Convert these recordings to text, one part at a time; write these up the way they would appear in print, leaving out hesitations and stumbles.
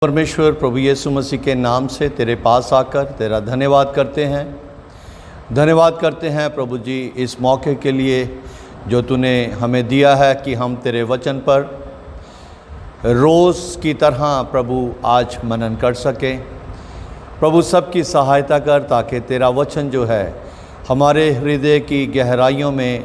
परमेश्वर प्रभु यीशु मसीह के नाम से तेरे पास आकर तेरा धन्यवाद करते हैं प्रभु जी इस मौके के लिए जो तूने हमें दिया है कि हम तेरे वचन पर रोज़ की तरह प्रभु आज मनन कर सकें। प्रभु सबकी सहायता कर ताकि तेरा वचन जो है हमारे हृदय की गहराइयों में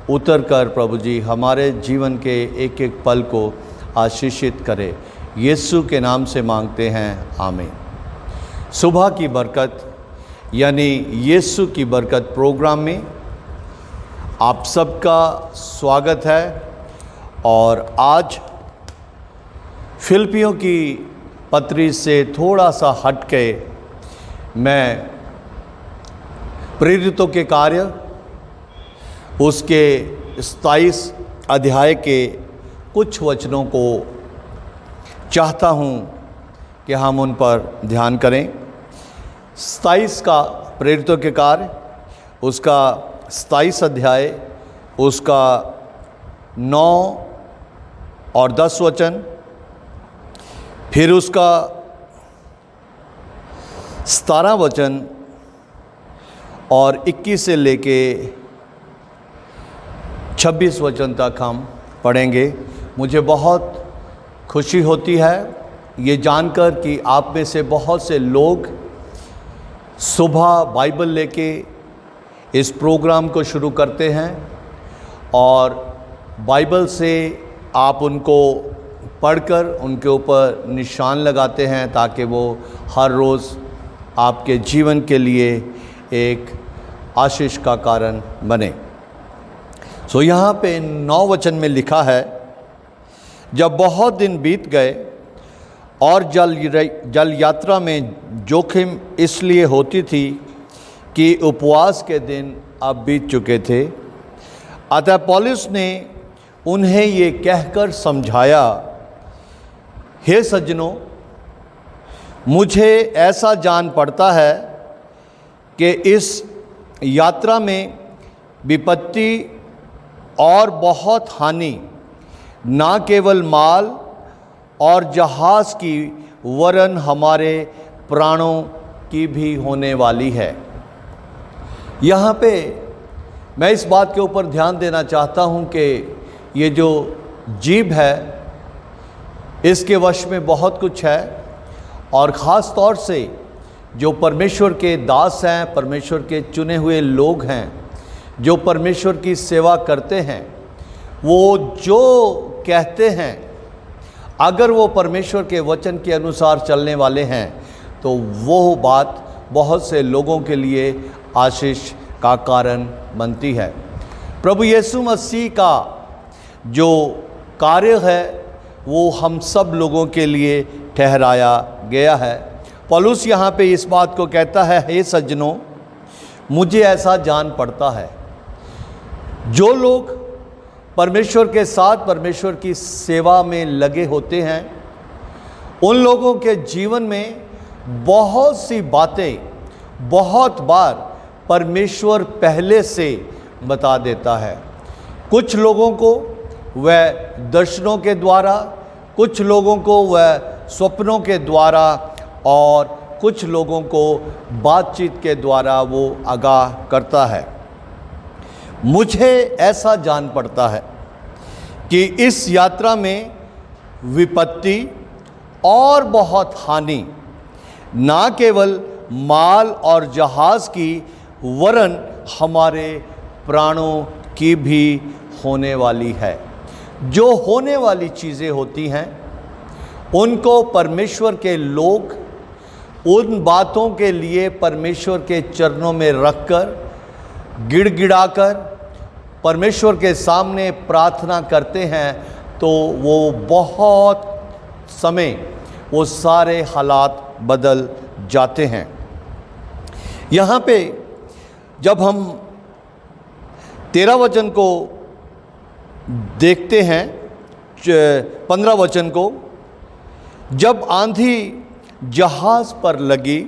उतर कर प्रभु जी हमारे जीवन के एक एक पल को आशीषित करे। यीशु के नाम से मांगते हैं, आमीन। सुबह की बरकत यानी यीशु की बरकत प्रोग्राम में आप सबका स्वागत है। और आज फिलिपियों की पत्री से थोड़ा सा हट के मैं प्रेरितों के कार्य उसके 27 अध्याय के कुछ वचनों को चाहता हूँ कि हम उन पर ध्यान करें। 27 का प्रेरितों के कार्य उसका 27 अध्याय उसका 9 और 10 वचन, फिर उसका 17 वचन और 21 से लेके 26 वचन तक हम पढ़ेंगे। मुझे बहुत खुशी होती है ये जानकर कि आप में से बहुत से लोग सुबह बाइबल लेके इस प्रोग्राम को शुरू करते हैं और बाइबल से आप उनको पढ़कर उनके ऊपर निशान लगाते हैं ताकि वो हर रोज़ आपके जीवन के लिए एक आशीष का कारण बने। सो यहाँ पे 9 वचन में लिखा है, जब बहुत दिन बीत गए और जल यात्रा में जोखिम इसलिए होती थी कि उपवास के दिन अब बीत चुके थे, अतः पौलुस ने उन्हें ये कहकर समझाया, हे सज्जनों, मुझे ऐसा जान पड़ता है कि इस यात्रा में विपत्ति और बहुत हानि ना केवल माल और जहाज़ की वरन हमारे प्राणों की भी होने वाली है। यहाँ पे मैं इस बात के ऊपर ध्यान देना चाहता हूँ कि ये जो जीभ है इसके वश में बहुत कुछ है और ख़ास तौर से जो परमेश्वर के दास हैं, परमेश्वर के चुने हुए लोग हैं, जो परमेश्वर की सेवा करते हैं, वो जो कहते हैं अगर वो परमेश्वर के वचन के अनुसार चलने वाले हैं तो वो बात बहुत से लोगों के लिए आशीष का कारण बनती है। प्रभु यीशु मसीह का जो कार्य है वो हम सब लोगों के लिए ठहराया गया है। पौलुस यहाँ पे इस बात को कहता है, हे सज्जनों, मुझे ऐसा जान पड़ता है। जो लोग परमेश्वर के साथ परमेश्वर की सेवा में लगे होते हैं उन लोगों के जीवन में बहुत सी बातें बहुत बार परमेश्वर पहले से बता देता है। कुछ लोगों को वह दर्शनों के द्वारा, कुछ लोगों को वह स्वप्नों के द्वारा और कुछ लोगों को बातचीत के द्वारा वो आगाह करता है। मुझे ऐसा जान पड़ता है कि इस यात्रा में विपत्ति और बहुत हानि ना केवल माल और जहाज़ की वरन हमारे प्राणों की भी होने वाली है। जो होने वाली चीज़ें होती हैं उनको परमेश्वर के लोग उन बातों के लिए परमेश्वर के चरणों में रखकर गिड़गिड़ाकर परमेश्वर के सामने प्रार्थना करते हैं तो वो बहुत समय वो सारे हालात बदल जाते हैं। यहाँ पे जब हम 13 वचन को देखते हैं, 15 वचन को, जब आंधी जहाज़ पर लगी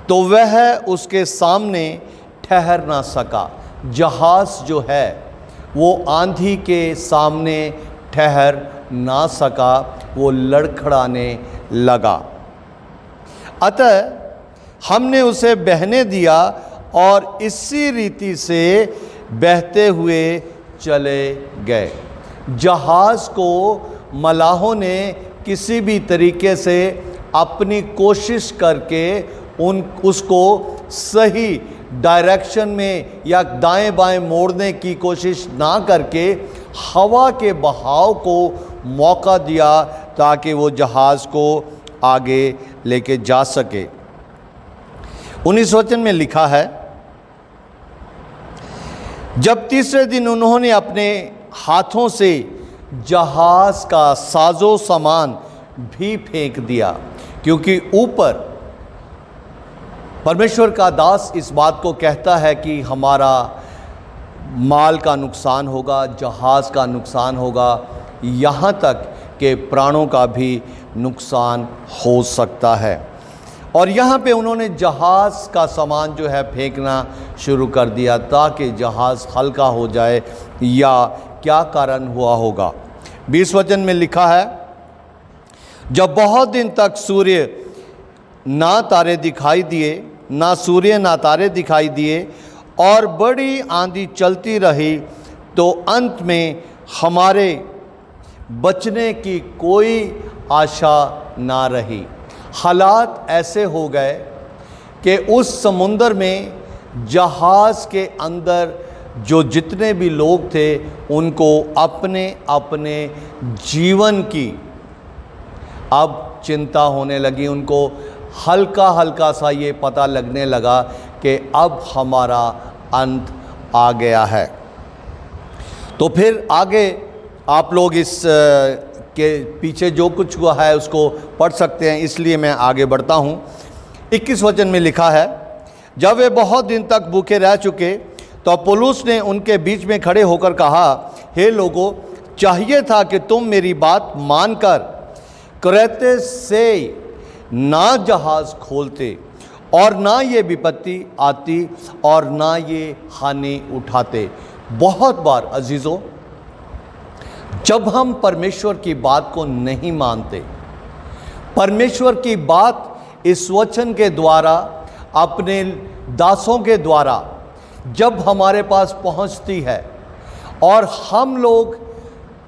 तो वह उसके सामने ठहर ना सका। जहाज़ जो है वो आंधी के सामने ठहर ना सका, वो लड़खड़ाने लगा। अतः हमने उसे बहने दिया और इसी रीति से बहते हुए चले गए। जहाज़ को मलाहों ने किसी भी तरीके से अपनी कोशिश करके उसको सही डायरेक्शन में या दाएं बाएं मोड़ने की कोशिश ना करके हवा के बहाव को मौका दिया ताकि वो जहाज़ को आगे लेके जा सके। 19 वचन में लिखा है, जब तीसरे दिन उन्होंने अपने हाथों से जहाज़ का साजो सामान भी फेंक दिया, क्योंकि ऊपर परमेश्वर का दास इस बात को कहता है कि हमारा माल का नुकसान होगा, जहाज़ का नुकसान होगा, यहाँ तक कि प्राणों का भी नुकसान हो सकता है। और यहाँ पे उन्होंने जहाज़ का सामान जो है फेंकना शुरू कर दिया ताकि जहाज़ हल्का हो जाए, या क्या कारण हुआ होगा। 20 वचन में लिखा है, जब बहुत दिन तक सूर्य ना तारे दिखाई दिए, ना सूर्य ना तारे दिखाई दिए और बड़ी आंधी चलती रही, तो अंत में हमारे बचने की कोई आशा ना रही। हालात ऐसे हो गए कि उस समुंदर में जहाज़ के अंदर जो जितने भी लोग थे उनको अपने अपने जीवन की अब चिंता होने लगी। उनको हल्का हल्का सा ये पता लगने लगा कि अब हमारा अंत आ गया है। तो फिर आगे आप लोग इस के पीछे जो कुछ हुआ है उसको पढ़ सकते हैं, इसलिए मैं आगे बढ़ता हूँ। 21 वचन में लिखा है, जब वे बहुत दिन तक भूखे रह चुके तो पौलुस ने उनके बीच में खड़े होकर कहा, हे लोगों, चाहिए था कि तुम मेरी बात मानकर क्रेते से ना जहाज़ खोलते और ना ये विपत्ति आती और ना ये हानि उठाते। बहुत बार अजीज़ों, जब हम परमेश्वर की बात को नहीं मानते, परमेश्वर की बात इस वचन के द्वारा, अपने दासों के द्वारा जब हमारे पास पहुंचती है और हम लोग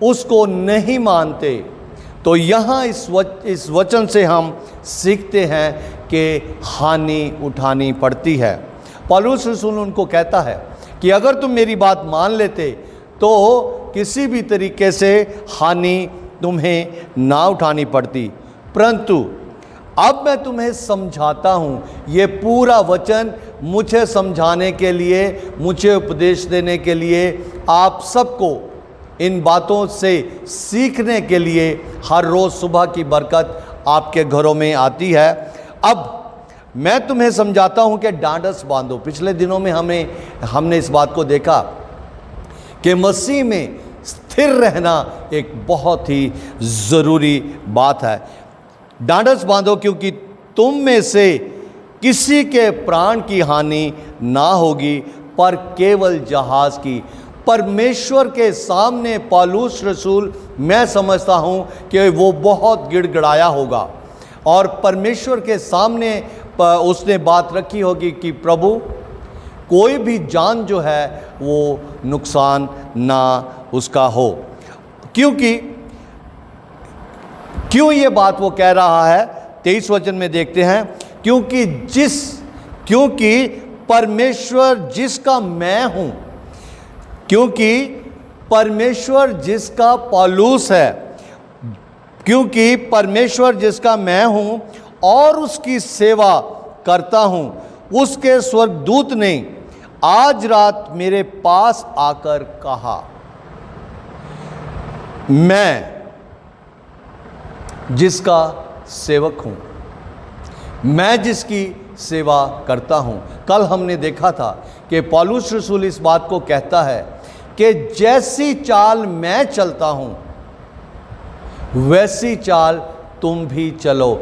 उसको नहीं मानते, तो यहाँ इस वचन से हम सीखते हैं कि हानि उठानी पड़ती है। पौलुस रसूल उनको कहता है कि अगर तुम मेरी बात मान लेते तो किसी भी तरीके से हानि तुम्हें ना उठानी पड़ती, परंतु अब मैं तुम्हें समझाता हूँ। ये पूरा वचन मुझे समझाने के लिए, मुझे उपदेश देने के लिए, आप सबको इन बातों से सीखने के लिए हर रोज़ सुबह की बरकत आपके घरों में आती है। अब मैं तुम्हें समझाता हूँ कि डांडस बांधो। पिछले दिनों में हमने इस बात को देखा कि मसीह में स्थिर रहना एक बहुत ही ज़रूरी बात है। डांडस बांधो, क्योंकि तुम में से किसी के प्राण की हानि ना होगी, पर केवल जहाज़ की। परमेश्वर के सामने पौलुस रसूल, मैं समझता हूँ कि वो बहुत गिड़गिड़ाया होगा और परमेश्वर के सामने उसने बात रखी होगी कि प्रभु, कोई भी जान जो है वो नुकसान ना उसका हो। क्यों ये बात वो कह रहा है? 23 वचन में देखते हैं, क्योंकि परमेश्वर जिसका मैं हूँ, क्योंकि परमेश्वर जिसका पौलुस है, क्योंकि परमेश्वर जिसका मैं हूँ और उसकी सेवा करता हूँ, उसके स्वर्गदूत ने आज रात मेरे पास आकर कहा, मैं जिसका सेवक हूँ, मैं जिसकी सेवा करता हूँ। कल हमने देखा था कि पौलुस रसूल इस बात को कहता है कि जैसी चाल मैं चलता हूँ वैसी चाल तुम भी चलो,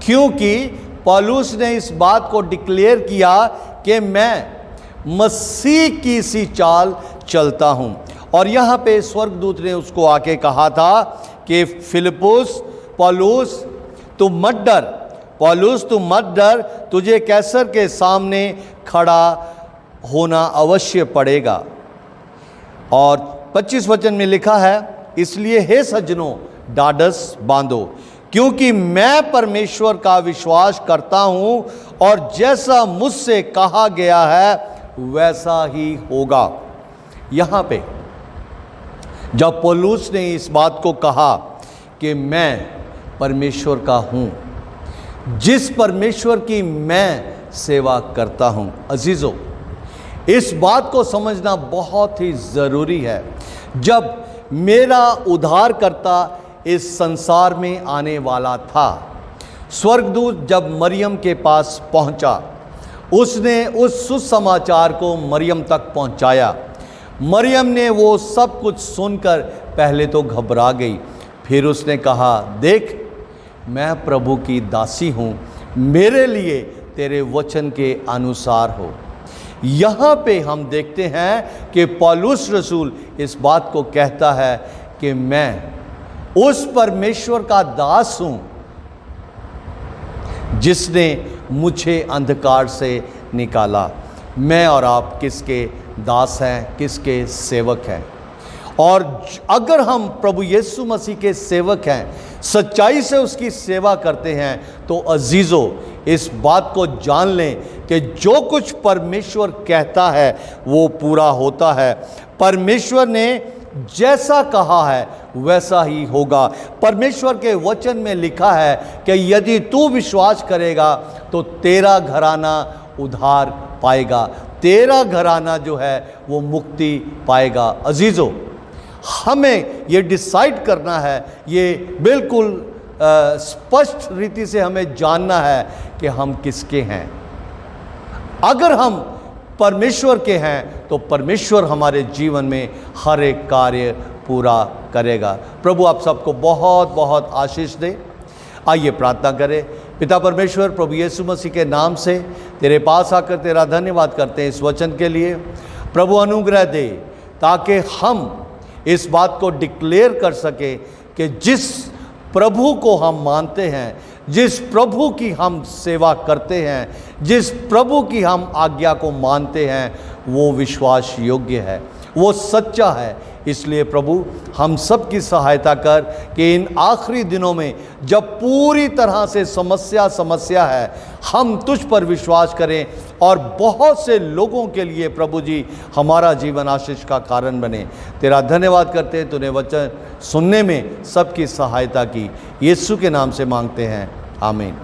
क्योंकि पौलुस ने इस बात को डिक्लेयर किया कि मैं मसीह की सी चाल चलता हूँ। और यहाँ पे स्वर्गदूत ने उसको आके कहा था कि फिलिप्पुस, पौलुस, तू मत डर, पौलुस तू मत डर, तुझे कैसर के सामने खड़ा होना अवश्य पड़ेगा। और 25 वचन में लिखा है, इसलिए हे सज्जनों ढाढ़स बांधो, क्योंकि मैं परमेश्वर का विश्वास करता हूं और जैसा मुझसे कहा गया है वैसा ही होगा। यहां पे जब पौलुस ने इस बात को कहा कि मैं परमेश्वर का हूं, जिस परमेश्वर की मैं सेवा करता हूं, अजीजों इस बात को समझना बहुत ही ज़रूरी है। जब मेरा उद्धारकर्ता इस संसार में आने वाला था, स्वर्गदूत जब मरियम के पास पहुंचा, उसने उस सुसमाचार को मरियम तक पहुंचाया। मरियम ने वो सब कुछ सुनकर पहले तो घबरा गई, फिर उसने कहा, देख मैं प्रभु की दासी हूँ, मेरे लिए तेरे वचन के अनुसार हो। यहाँ पे हम देखते हैं कि पौलुस रसूल इस बात को कहता है कि मैं उस परमेश्वर का दास हूँ जिसने मुझे अंधकार से निकाला। मैं और आप किसके दास हैं, किसके सेवक हैं? और अगर हम प्रभु यीशु मसीह के सेवक हैं, सच्चाई से उसकी सेवा करते हैं, तो अजीज़ों इस बात को जान लें कि जो कुछ परमेश्वर कहता है वो पूरा होता है। परमेश्वर ने जैसा कहा है वैसा ही होगा। परमेश्वर के वचन में लिखा है कि यदि तू विश्वास करेगा तो तेरा घराना उद्धार पाएगा, तेरा घराना जो है वो मुक्ति पाएगा। अजीज़ों हमें ये डिसाइड करना है, ये बिल्कुल स्पष्ट रीति से हमें जानना है कि हम किसके हैं। अगर हम परमेश्वर के हैं तो परमेश्वर हमारे जीवन में हर एक कार्य पूरा करेगा। प्रभु आप सबको बहुत बहुत आशीष दे। आइए प्रार्थना करें। पिता परमेश्वर, प्रभु यीशु मसीह के नाम से तेरे पास आकर तेरा धन्यवाद करते हैं इस वचन के लिए। प्रभु अनुग्रह दे ताकि हम इस बात को डिक्लेयर कर सके कि जिस प्रभु को हम मानते हैं, जिस प्रभु की हम सेवा करते हैं, जिस प्रभु की हम आज्ञा को मानते हैं, वो विश्वास योग्य है, वो सच्चा है। इसलिए प्रभु हम सब की सहायता कर कि इन आखिरी दिनों में जब पूरी तरह से समस्या है, हम तुझ पर विश्वास करें और बहुत से लोगों के लिए प्रभु जी हमारा जीवन आशीष का कारण बने। तेरा धन्यवाद करते हैं, तूने वचन सुनने में सबकी सहायता की। यीशु के नाम से मांगते हैं, आमीन।